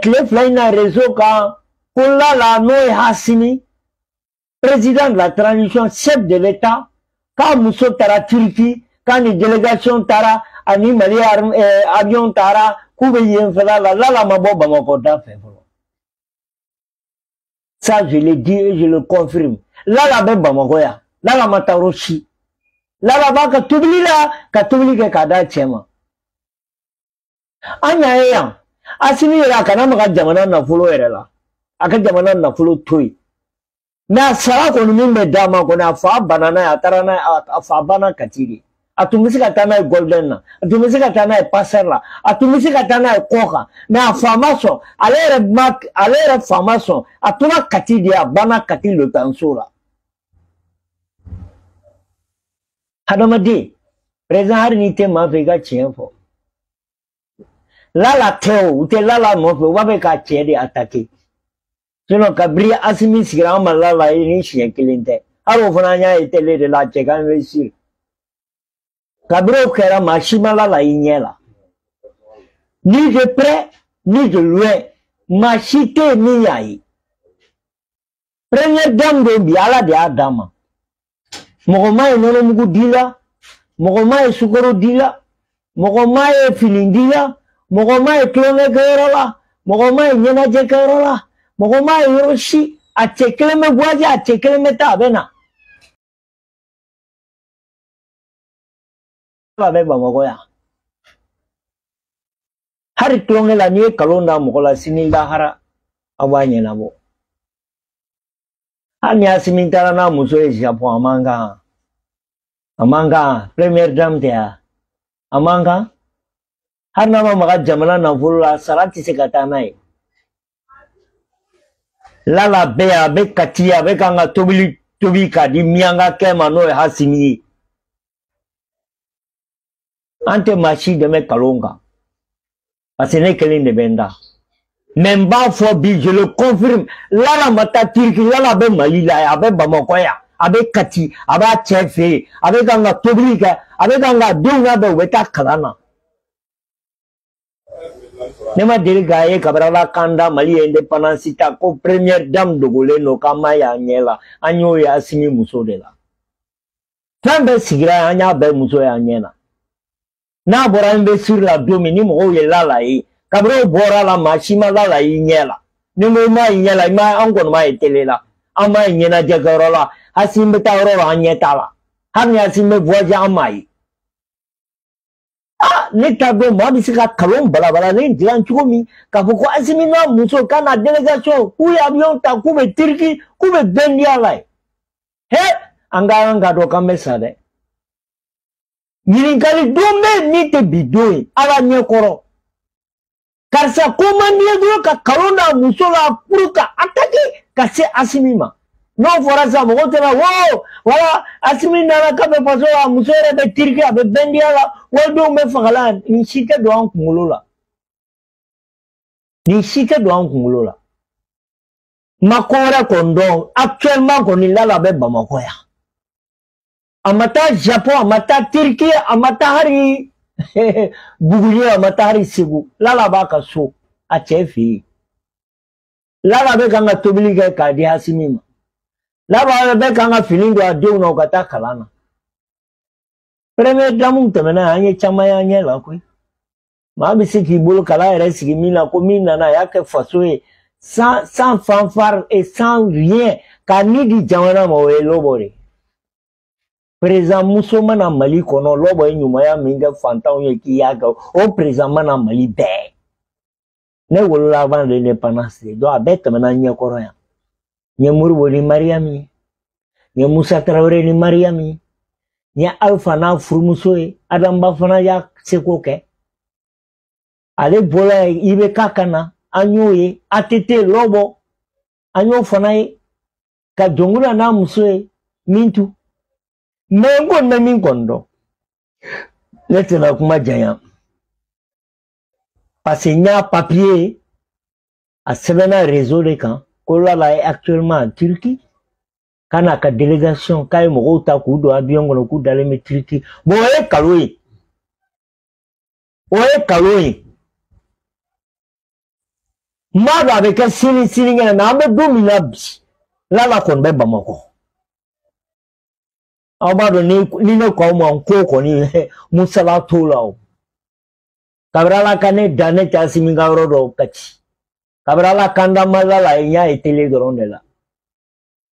tile fila in na réseau kan ko Lala n'o ye Hasimi président de la transition chef de l'état k'a muso taara Turquie k'a ni délégation taara ani Mali avion taara k'u bɛ yen fɛla la Lala ma bɔ Bamakɔ da fɛ fɔlɔ. Ça je le dis et je le confirme. Lala bɛ Bamakɔ yan Lala ma taa yɔrɔ si. Lala b'a ka tobili la ka tobili kɛ k'a d'a cɛ ma. An y'a ye yan Asimi yɛrɛ a kana maga jamana nafolo yɛrɛ la a ka jamana nafolo to yen. Mais a sara kɔni min bɛ d'a ma kɔni a fa banna n'a ye a taara n'a ye a fa banna Kati de. A tun bɛ se ka taa n'a ye Golden na a tun bɛ se ka taa n'a ye Passer la a tun bɛ se ka taa n'a ye kɔ kan mais a fa ma sɔn ale yɛrɛ fa ma sɔn a tora Kati de a banna Kati lotanso la. Hadamaden président hali n'i tɛ maa fɛ i ka tiɲɛ fɔ. Lala tɛ o u tɛ Lala nɔfɛ u b'a fɛ k'a cɛ de attaquer. Sinon kabiri Asimi sigira an ma Lala ye ni siɲɛ kelen tɛ hali o fana an y'a ye télé de la a cɛ ka investir. Kabiri o kɛra maa si ma Lala i ɲɛ la. Ni de près ni de loin maa si tɛ yen min y'a ye. Première dame de bi Ala de y'a d'a ma. Mɔgɔ ma ye nɔnɔmugu di la mɔgɔ ma ye sukaro di la mɔgɔ ma ye fini di la mɔgɔ ma ye tulonkɛ kɛyɔrɔ la mɔgɔ ma ye ɲɛnajɛ kɛyɔrɔ la mɔgɔ ma ye yɔrɔ si a cɛ kelen bɛ Buaji a cɛ kelen bɛ taa a bɛ na. A bɛ Bamakɔ yan hali tulonkɛ la n'i ye nkalon da mɔgɔ la sini lahara a b'a ɲɛnabɔ. Hali ni Asimi taara n'a muso ye Japon a man kan première dame tɛ yan a man kan hali n'a ma maga jamana nafolo la sara tɛ se ka taa n'a ye. Lala bɛ yan a bɛ Kati a bɛ kan ka tobili tobi k'a di miyanka kɛ ma n'o ye Hasimi ye. An tɛ maa si dɛmɛ nkalon kan parce que ne kelen de bɛ n da. Mais n b'a fɔ bi je le confirme Lala ma taa Turquie Lala bɛ Mali la a bɛ Bamakɔ yan a bɛ Kati a b'a cɛ fɛ yen a bɛ kan ka tobili kɛ a bɛ kan ka denw labɛn u bɛ taa kalan na. Ne ma deli k'a ye kabini Ala kan da Mali ye indépendance ta ko première dame dogolen don k'an ma ye a ɲɛ la an y'o ye Asimi muso de la. Fɛn bɛɛ sigira yan an y'a bɛɛ muso ye a ɲɛ na. N'a bɔra investir la don min ni mɔgɔw ye Lala ye kabini o bɔra la maa si ma Lala y'i ɲɛ la ni ko i m'a ye ɲɛ la an kɔni m'a ye télé la an m'a ye ɲɛnajɛ kɛyɔrɔ la Asimi bɛ taa yɔrɔ la an ɲɛ t'a la hali ni Asimi bɛ Buaji an m'a ye. Ne t'a dɔn maa bɛ se ka nkalon balabalalen dilan cogo min k'a fɔ ko Asimi n'a muso k'a na délégation k'u ye avion ta k'u bɛ Turquie k'u bɛ bɛn di a la ye. An ka dɔn k'an bɛ sa dɛ. Ɲininkali don bɛ yen min tɛ bi don ye Ala ɲɛkɔrɔ. Karisa ko man di ye dɔrɔn ka nkalon da muso la pour ka attaquer ka se Asimi ma. N'o fɔra sisan mɔgɔw tɛ na wo wala Asimi nana k'a bɛ faso la muso yɛrɛ bɛ Turquie a bɛ bɛn di a la walidenw bɛ fagala nin si tɛ don an kunkolo la. Nin si tɛ don an kunkolo la. Ma ko wɛrɛ kɔni dɔn actuellement kɔni Lala bɛ Bamakɔ yan. A ma taa Japon a ma taa Turquie a ma taa hali Buguni a ma taa hali Segu Lala b'a ka so a cɛ fɛ yen. Lala bɛ kan ka tobili kɛ k'a di Asimi ma. Lala bɛ kan ka fini don a denw na u ka taa kalan na. Première dame tɛmɛna an ye caman y'an ɲɛ la koyi. Maa bɛ se k'i bolo kalan yɛrɛ sigi min na ko min nana a y'a kɛ faso ye sans fanfare et sans rien k'a ni di jamana ma o ye Lɔbɔ de. Président muso mana Mali kɔnɔ Lɔbɔ ye ɲumanya min kɛ fantanw ye k'i y'a kɛ o président mana Mali bɛɛ. Ne wolola avant l'indépendance de donc a bɛɛ tɛmɛna ɲɛkɔrɔ yan. N ye Moribo ni Mariam ye, n ye Musa Tarawele ni Mariam ye, n ye Alpha n'a furumuso ye Adamba fana y'a seko kɛ. Ale bɔra yen IBK ka na an y'o ye ATT Lɔbɔ an y'o fana ye ka Jɔnkuna n'a muso ye Mintu. Mais n kɔni bɛ min kɔni dɔn ne tɛna kuma janya parce que n y'a papier a sɛbɛnna réseau de kan ko Lala est actuellement en Turquie k'a n'a ka délégation k'a ye mɔgɔw ta k'u don avion kɔnɔ k'u dalen bɛ Turquie bon o ye nkalon ye o ye nkalon ye Mado avec un sini ngene na ambe domina bi lala kon be Bamako amado ni ne ko mo ko ni musala tolaw kabrala kane dane ta siminga rodo kati kabrala kanda malala nya etele dorondela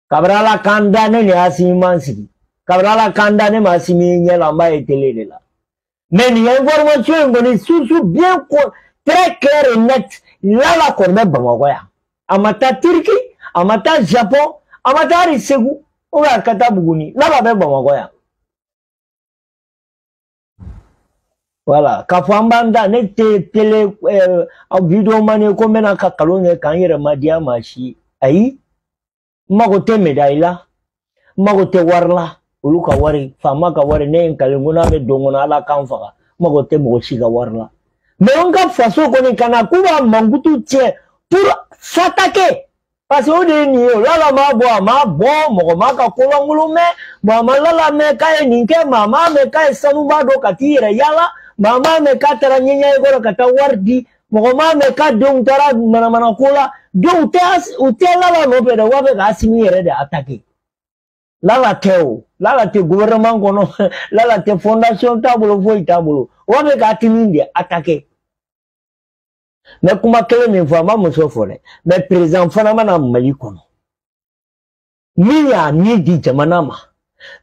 kabrala kanda ne asimi mansigi kabrala kanda ne masimi nya lamba etele de la mais ni information ngoni sous bien très clair et net lala kon be Bamako ya amata Turquie amata Japon amata Risegu o ga kata buguni lala be Bamako ya voilà kafambanda ne tele video mane ko mena ka kalonge kan yere madia mashi ai mago te medaila mago te warla uluka wari fama ka wari ne kalinguna be dongona ala kan faga mago te mo shiga warla mais on ga faso ko ni kana kuba mangutu tie pour s'attaquer parce que de ni lala ma bo mo ma ka ko ngulu me mama lala me ka ni ke mama me ka sanu ba do katire yala mama me ka tara nyenya igoro kata wardi mogoma me ka dong tara mana kola dong te lala no pe da wabe ga asimi yere de attaquer lala te gouvernement kono lala te fondation tabulo foi tabulo wabe ga timindi attaquer mais kuma kele me fama muso fole mais président fana mana mali kono mi ya ni di jamana ma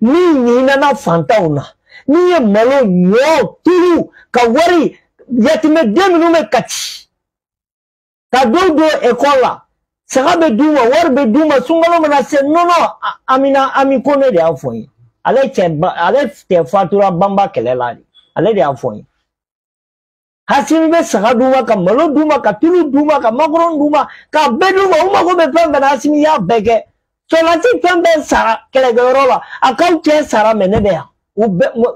ni na fantauna ni ye malo nyo turu ka wari yatime deminu me kati ka do ekola saka be duma war be duma sungalo mana se no ami kone de afoyi ale te fatura bamba kelela ale de afoyi hasimi be saka duma ka malo duma ka tulu duma ka makron duma ka be duma uma ko be pembe na hasimi ya bege so lati pembe sara kele gorola akau te sara menebe ya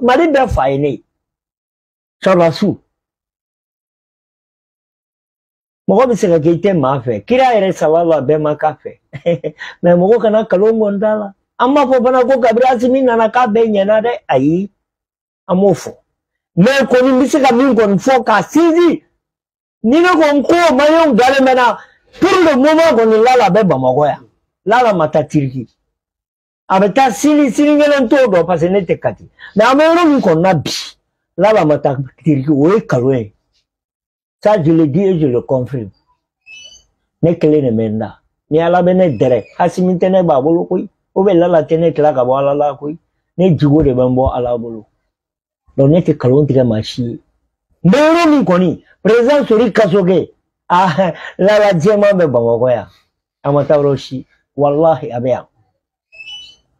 mari be faine sabasu mogo be se ka kite ma fe kira ere salala be ma ka fe mais mogo kana kalongo ndala amma fo bana ko kabira simi nana ka be nyana de ayi amofo mais ko ni se ka min ko fo ka sisi ni no ko mayon dale mena pour le moment ko ni lala be Bamako ya lala mata Turquie abeta sini ngelen to do parce ne te kati mais amero mi ko na bi lala mata Turquie o kalwe ça je le dis et je le confirme ne kele ne menda ni ala bene dere hasimi tene ba bolo koy o be lala tene kala ka bo ala koy ne jigo de bambo ala bolo donc ne te kalon tire machi mero mi ko ni président sori kasoge lala jema be Bamako ya amata roshi wallahi abeya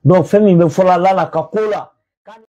donc femi be fola lala ka kola